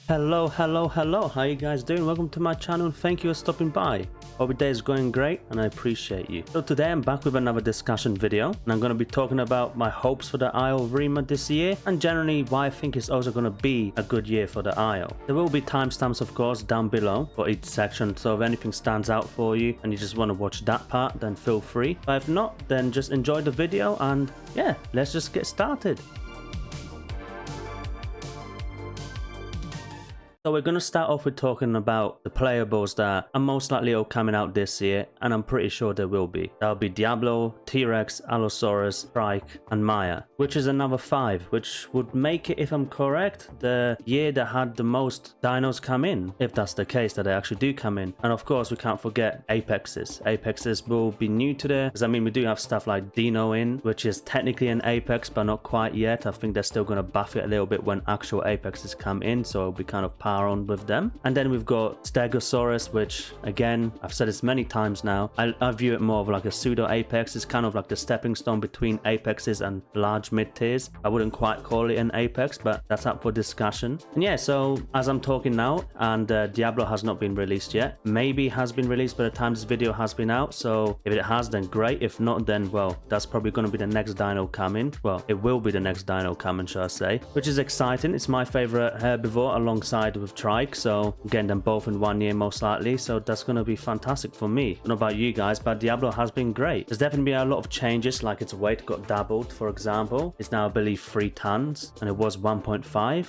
Hello, how you guys doing? Welcome to my channel and thank you for stopping by. Hope your day is going great and I appreciate you. So today I'm back with another discussion video and I'm going to be talking about my hopes for the Isle Evrima this year and generally why I think it's also going to be a good year for the Isle. There will be timestamps of course down below for each section, so if anything stands out for you and you just want to watch that part, then feel free. But if not, then just enjoy the video and yeah, let's just get started. So we're going to start off with talking about the playables that are most likely all coming out this year, and I'm pretty sure there will be. That'll be Diablo, T-Rex, Allosaurus, Trike, and Maya, which is another 5, which would make it, if I'm correct, the year that had the most dinos come in, if that's the case, that they actually do come in. And of course, we can't forget Apexes. Apexes will be new to there, because I mean, we do have stuff like Dino in, which is technically an Apex, but not quite yet. I think they're still going to buff it a little bit when actual Apexes come in, so it'll be kind of power on with them. And then we've got Stegosaurus, which again, I've said this many times now, I view it more of like a pseudo Apex. It's kind of like the stepping stone between Apexes and large mid tiers. I wouldn't quite call it an Apex, but that's up for discussion. And yeah, so as I'm talking now, and Diablo has not been released yet, maybe has been released by the time this video has been out, so if it has, then great. If not, then well, that's probably going to be the next dino coming. Well, it will be the next dino coming, shall I say, which is exciting. It's my favorite herbivore alongside with Trike, so getting them both in 1 year most likely, so that's going to be fantastic for me. I don't know about you guys, but Diablo has been great. There's definitely been a lot of changes, like its weight got doubled, for example. It's now I believe 3 tons and it was 1.5.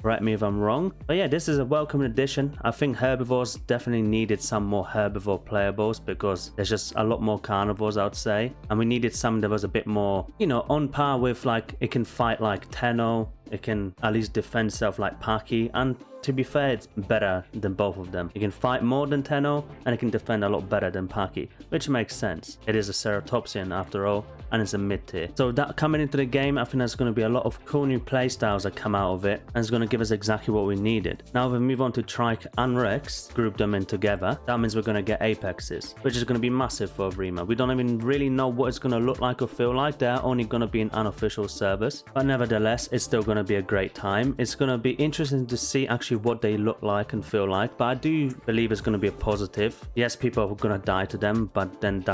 Correct me if I'm wrong. But yeah, this is a welcome addition. I think herbivores definitely needed some more herbivore playables because there's just a lot more carnivores, I would say. And we needed something that was a bit more, you know, on par with, like, it can fight like Tenno. It can at least defend itself like Paki, and to be fair, it's better than both of them. It can fight more than Tenno, and it can defend a lot better than Paki, which makes sense. It is a Ceratopsian after all, and it's a mid tier. So that coming into the game, I think there's going to be a lot of cool new playstyles that come out of it, and it's going to give us exactly what we needed. Now if we move on to Trike and Rex, group them in together, that means we're going to get Apexes, which is going to be massive for Evrima. We don't even really know what it's going to look like or feel like. They're only going to be in unofficial servers, but nevertheless, it's still going to be a great time. It's going to be interesting to see actually what they look like and feel like, but I do believe it's going to be a positive. Yes, people are going to die to them, but then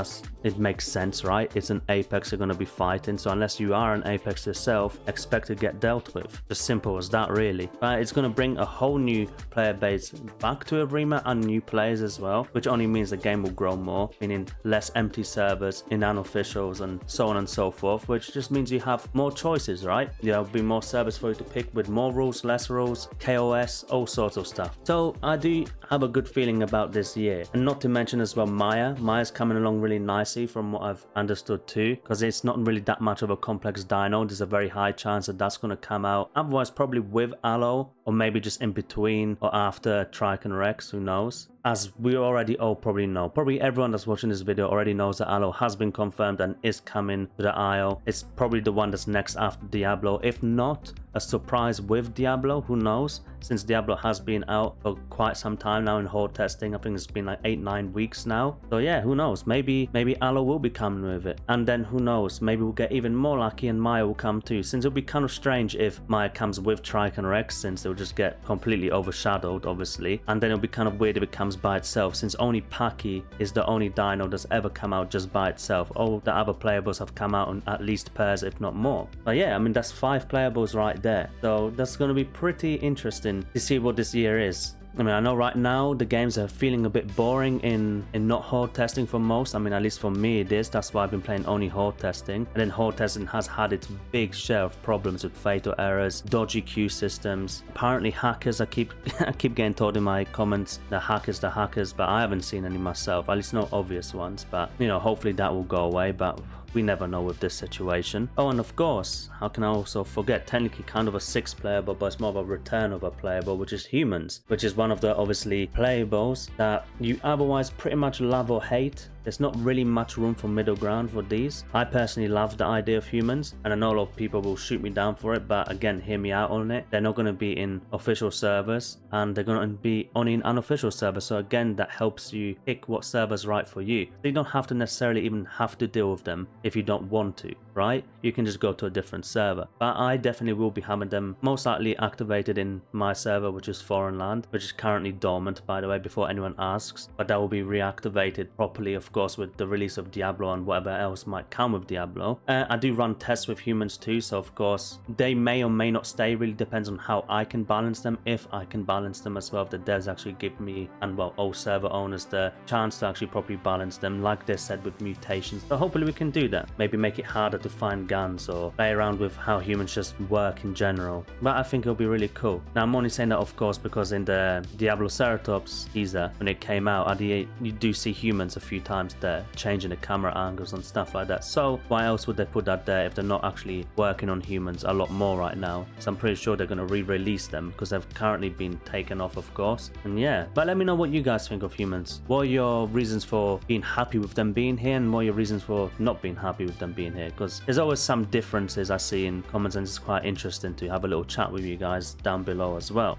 it makes sense, right? It's an Apex they're going to be fighting, so unless you are an Apex yourself, expect to get dealt with. Just simple as that, really. But it's going to bring a whole new player base back to Evrima and new players as well, which only means the game will grow more, meaning less empty servers in unofficials and so on and so forth, which just means you have more choices, right? There'll be more servers for you to pick with more rules, less rules, KOS, all sorts of stuff. So I do have a good feeling about this year. And not to mention as well Maya. Maya's coming along really nicely from what I've understood too, because it's not really that much of a complex dino. There's a very high chance that that's going to come out. Otherwise probably with Allo, or maybe just in between or after Trike and Rex, who knows. As we already all probably know, probably everyone that's watching this video already knows that Allo has been confirmed and is coming to the Isle. It's probably the one that's next after Diablo. If not, a surprise with Diablo, who knows? Since Diablo has been out for quite some time now in horde testing. I think it's been like 8-9 weeks now. So yeah, who knows? Maybe Allo will be coming with it. And then who knows? Maybe we'll get even more lucky and Maya will come too. Since it'll be kind of strange if Maya comes with Trike and Rex, since they'll just get completely overshadowed, obviously. And then it'll be kind of weird if it comes by itself, since only Paki is the only dino that's ever come out just by itself. All the other playables have come out in at least pairs, if not more. But yeah, I mean, that's 5 playables right there. So that's going to be pretty interesting to see what this year is. I mean, I know right now the games are feeling a bit boring in not horde testing for most. I mean, at least for me it is. That's why I've been playing only horde testing. And then horde testing has had its big share of problems with fatal errors, dodgy queue systems. Apparently hackers, I keep getting told in my comments, the hackers, but I haven't seen any myself. At least no obvious ones. But, you know, hopefully that will go away. But we never know with this situation. Oh, and of course, how can I also forget, technically kind of a 6th playable, but it's more of a return of a playable, which is humans, which is one of the obviously playables that you otherwise pretty much love or hate. There's not really much room for middle ground for these. I personally love the idea of humans, and I know a lot of people will shoot me down for it, but again, hear me out on it. They're not going to be in official servers, and they're going to be only in unofficial servers. So again, that helps you pick what server's right for you. So you don't have to necessarily even have to deal with them if you don't want to. right? You can just go to a different server. But I definitely will be having them most likely activated in my server, which is Foreign Land, which is currently dormant, by the way, before anyone asks. But that will be reactivated properly, of course, with the release of Diablo and whatever else might come with Diablo. I do run tests with humans too, so of course they may or may not stay. Really depends on how I can balance them, if I can balance them as well. If the devs actually give me, and well, all server owners, the chance to actually properly balance them, like they said with Mutations. So hopefully we can do that. Maybe make it harder to find guns or play around with how humans just work in general. But I think it'll be really cool. Now I'm only saying that, of course, because in the Diablo Ceratops teaser, when it came out, you do see humans a few times there, changing the camera angles and stuff like that. So why else would they put that there if they're not actually working on humans a lot more right now? So I'm pretty sure they're going to re-release them, because they've currently been taken off, of course. And yeah, but let me know what you guys think of humans. What are your reasons for being happy with them being here, and what are your reasons for not being happy with them being here? Because there's always some differences I see in comments, and it's quite interesting to have a little chat with you guys down below as well.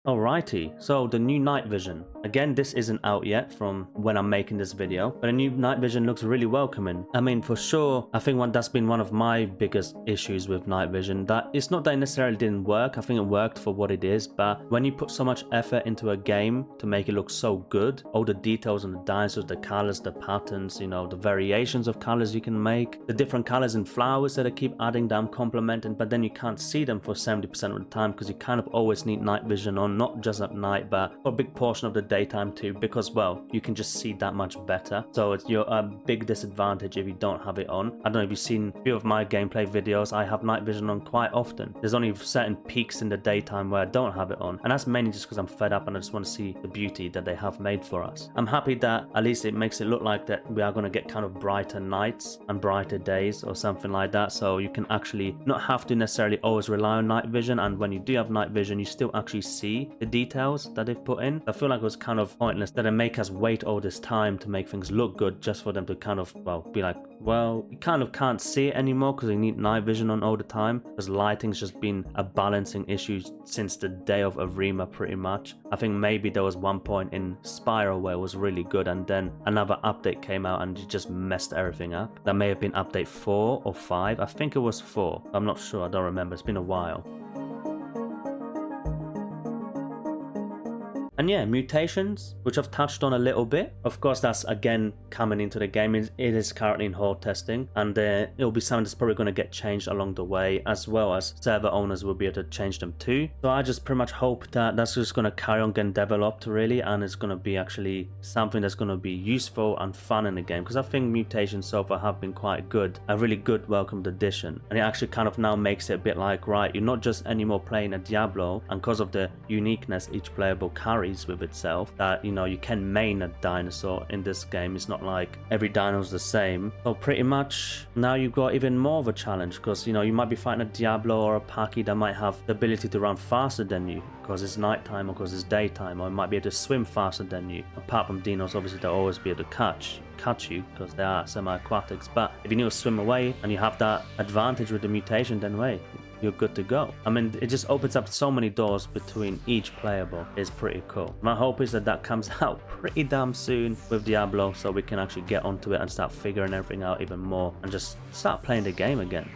Alrighty, so the new night vision. Again, this isn't out yet from when I'm making this video, but a new night vision looks really welcoming. I mean, for sure, I think that's been one of my biggest issues with night vision. That it's not that it necessarily didn't work. I think it worked for what it is, but when you put so much effort into a game to make it look so good, all the details on the dinosaurs, the colors, the patterns, you know, the variations of colors you can make, the different colors in flowers that they keep adding that I'm complementing, but then you can't see them for 70% of the time because you kind of always need night vision on, not just at night, but for a big portion of the daytime too, because well, you can just see that much better. So it's a big disadvantage if you don't have it on. I don't know if you've seen a few of my gameplay videos. I have night vision on quite often. There's only certain peaks in the daytime where I don't have it on, and that's mainly just because I'm fed up and I just want to see the beauty that they have made for us. I'm happy that at least it makes it look like that we are going to get kind of brighter nights and brighter days or something like that, so you can actually not have to necessarily always rely on night vision, and when you do have night vision you still actually see the details that they've put in. I feel like it was kind of pointless that they make us wait all this time to make things look good just for them to kind of, well, be like, well, you kind of can't see it anymore because you need night vision on all the time, because lighting's just been a balancing issue since the day of Evrima pretty much. I think maybe there was one point in Spiral where it was really good, and then another update came out and it just messed everything up. That may have been update 4 or 5. I think it was 4. I'm not sure, I don't remember, it's been a while. And yeah, Mutations, which I've touched on a little bit. Of course, that's again coming into the game. It is currently in horde testing, and it'll be something that's probably going to get changed along the way, as well as server owners will be able to change them too. So I just pretty much hope that that's just going to carry on getting developed really, and it's going to be actually something that's going to be useful and fun in the game, because I think Mutations so far have been quite good, a really good welcomed addition. And it actually kind of now makes it a bit like, right, you're not just anymore playing a Diablo, and because of the uniqueness each playable carries with itself, that you know you can main a dinosaur in this game. It's not like every dino's the same. So pretty much now you've got even more of a challenge, because you know you might be fighting a Diablo or a Paki that might have the ability to run faster than you because it's nighttime or because it's daytime, or it might be able to swim faster than you. Apart from dinos, obviously they'll always be able to catch you because they are semi-aquatics, but if you need to swim away and you have that advantage with the mutation, then wait, you're good to go. I mean, it just opens up so many doors between each playable. It's pretty cool. My hope is that that comes out pretty damn soon with Diablo, so we can actually get onto it and start figuring everything out even more and just start playing the game again.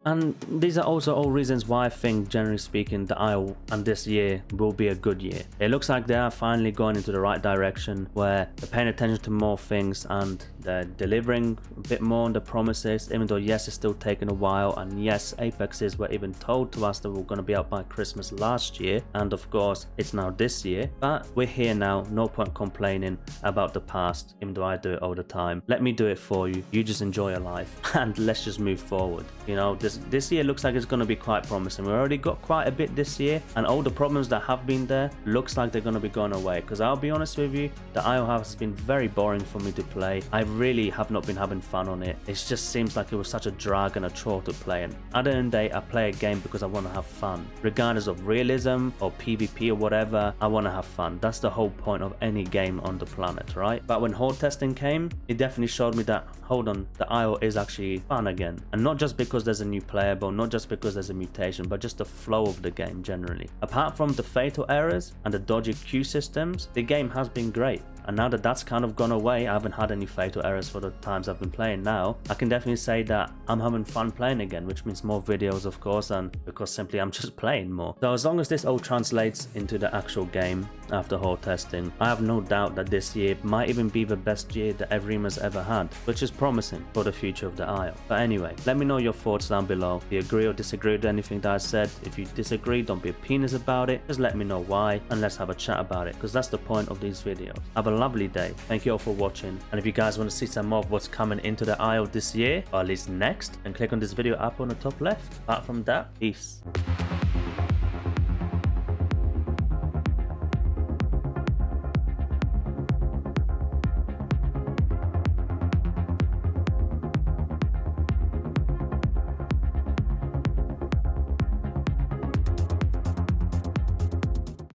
And these are also all reasons why I think, generally speaking, the Isle and this year will be a good year. It looks like they are finally going into the right direction, where they're paying attention to more things and they're delivering a bit more on the promises, even though yes, it's still taking a while, and yes, Apexes were even told to us that we're going to be out by Christmas last year, and of course it's now this year, but we're here now. No point complaining about the past, even though I do it all the time. Let me do it for you. You just enjoy your life and let's just move forward. You know, this year looks like it's going to be quite promising. We already got quite a bit this year, and all the problems that have been there looks like they're going to be going away, because I'll be honest with you, the Isle has been very boring for me to play. I really have not been having fun on it. It just seems like it was such a drag and a chore to play, and at the end of the day, I play a game because I want to have fun. Regardless of realism or PvP or whatever, I want to have fun. That's the whole point of any game on the planet, right? But when horde testing came, it definitely showed me that, hold on, the Isle is actually fun again. And not just because there's a new playable, not just because there's a mutation, but just the flow of the game generally. Apart from the fatal errors and the dodgy queue systems, the game has been great. And now that that's kind of gone away, I haven't had any fatal errors for the times I've been playing now. I can definitely say that I'm having fun playing again, which means more videos, of course, and because simply I'm just playing more. So as long as this all translates into the actual game after whole testing, I have no doubt that this year might even be the best year that Evrima's ever had, which is promising for the future of the Isle. But anyway, let me know your thoughts down below. If you agree or disagree with anything that I said. If you disagree, don't be a penis about it. Just let me know why, and let's have a chat about it, because that's the point of these videos. Have a lovely day. Thank you all for watching, and if you guys want to see some more of what's coming into the Isle this year, or at least next, then click on this video up on the top left. Apart from that, peace.